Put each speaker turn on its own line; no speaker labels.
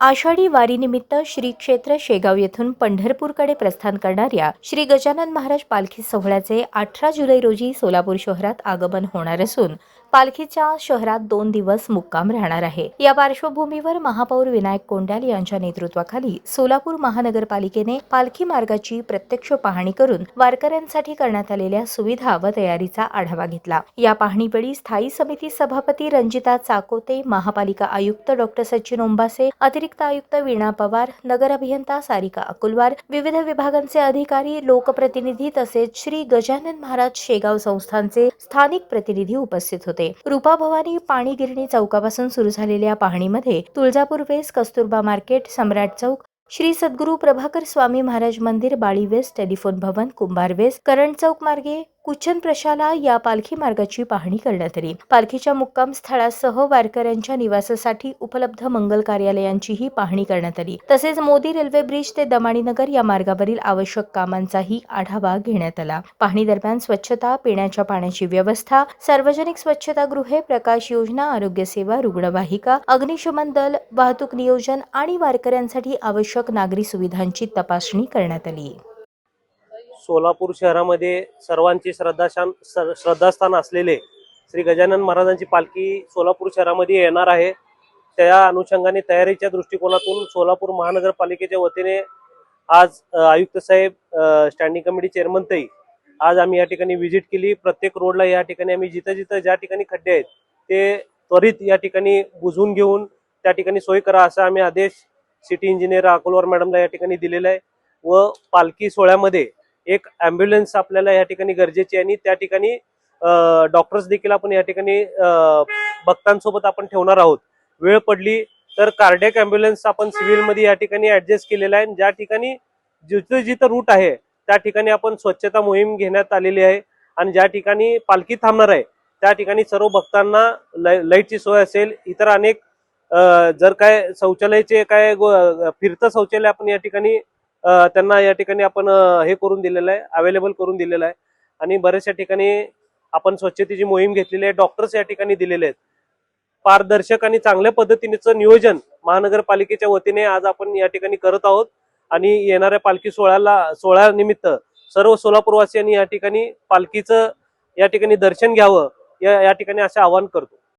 आषाढी वारीनिमित्त श्री क्षेत्र शेगाव येथून पंढरपूरकडे प्रस्थान करणाऱ्या श्री गजानन महाराज पालखी सोहळ्याचे 18 जुलै रोजी सोलापूर शहरात आगमन होणार असून पालखीच्या शहरात 2 दिवस मुक्काम राहणार आहे। या पार्श्वभूमीवर महापौर विनायक कोंडाल यांच्या नेतृत्वाखाली सोलापूर महानगरपालिकेने पालखी मार्गाची प्रत्यक्ष पाहणी करून वारकऱ्यांसाठी करण्यात आलेल्या सुविधा व तयारीचा आढावा घेतला। या पाहणीवेळी स्थायी समिती सभापती रंजिता चाकोते, महापालिका आयुक्त डॉक्टर सचिन ओंबासे, अतिरिक्त आयुक्त वीणा पवार, नगर अभियंता सारिका अकुलवार, विविध विभागांचे अधिकारी, लोकप्रतिनिधी तसेच श्री गजानन महाराज शेगाव संस्थानचे स्थानिक प्रतिनिधी उपस्थित होते। रूपा भवानी पाणी गिरणी चौकापासून सुरू झालेल्या पाहणीमध्ये तुळजापूर वेस, कस्तुरबा मार्केट, सम्राट चौक, श्री सद्गुरू प्रभाकर स्वामी महाराज मंदिर, बाळी वेस, टेलिफोन भवन, कुंभार वेस, करण चौक मार्गे कुचन प्रशाला या पालखी मार्गाची पाहणी करण्यात आली। पालखीच्या मुक्काम स्थळासह वारकऱ्यांच्या निवासासाठी उपलब्ध मंगल कार्यालयांचीही पाहणी करण्यात आली। तसेच मोदी रेल्वे ब्रिज ते दमाणीनगर या मार्गावरील आवश्यक कामांचाही आढावा घेण्यात आला। पाहणी दरम्यान स्वच्छता, पिण्याच्या पाण्याची व्यवस्था, सार्वजनिक स्वच्छतागृहे, प्रकाश योजना, आरोग्य सेवा, रुग्णवाहिका, अग्निशमन दल, वाहतूक नियोजन आणि वारकऱ्यांसाठी आवश्यक नागरी सुविधांची तपासणी करण्यात आली।
सोलापूर शहरामध्ये सर्वांची श्रद्धास्थान असलेले श्री गजानन महाराजांची पालखी सोलापूर शहरामध्ये येणार आहे। त्या अनुषंगाने तयारीच्या दृष्टिकोनातून सोलापूर महानगरपालिकेच्या वतीने आज आयुक्त साहेब, स्टँडिंग कमिटी चेअरमन ताई, आज आम्ही या ठिकाणी व्हिजिट केली। प्रत्येक रोडला या ठिकाणी आम्ही जिथं ज्या ठिकाणी खड्डे आहेत ते त्वरित या ठिकाणी बुजवून घेऊन त्या ठिकाणी सोय करा असा आम्ही आदेश सिटी इंजिनियर अकुलवार मॅडमला या ठिकाणी दिलेला आहे। व पालखी सोहळ्यामध्ये एक ॲम्ब्युलन्स आपल्याला या ठिकाणी गरजेची आहे आणि त्या ठिकाणी डॉक्टर्स देखील आपण या ठिकाणी भक्तांसोबत आपण ठेवणार आहोत। वेळ पडली तर कार्डियक ॲम्ब्युलन्स आपण सिव्हिलमध्ये या ठिकाणी ऍडजस्ट केलेला आहे। ज्या ठिकाणी जिथं रूट आहे त्या ठिकाणी आपण स्वच्छता मोहीम घेण्यात आलेली आहे आणि ज्या ठिकाणी पालखी थांबणार आहे त्या ठिकाणी सर्व भक्तांना लाईटची सोय असेल, इतर अनेक जर काय शौचालयाचे काय फिरतं शौचालय आपण या ठिकाणी त्यांना या ठिकाणी आपण हे करून दिलेलं आहे, अवेलेबल करून दिलेलं आहे आणि बऱ्याचशा ठिकाणी आपण स्वच्छतेची मोहीम घेतलेली आहे। डॉक्टर्स या ठिकाणी दिलेले आहेत। पारदर्शक आणि चांगल्या पद्धतीचं नियोजन महानगरपालिकेच्या वतीने आज आपण या ठिकाणी करत आहोत आणि येणाऱ्या पालखी सोहळ्यानिमित्त सर्व सोलापूरवासियांनी या ठिकाणी पालखीचं या ठिकाणी दर्शन घ्यावं या ठिकाणी असं आवाहन करतो।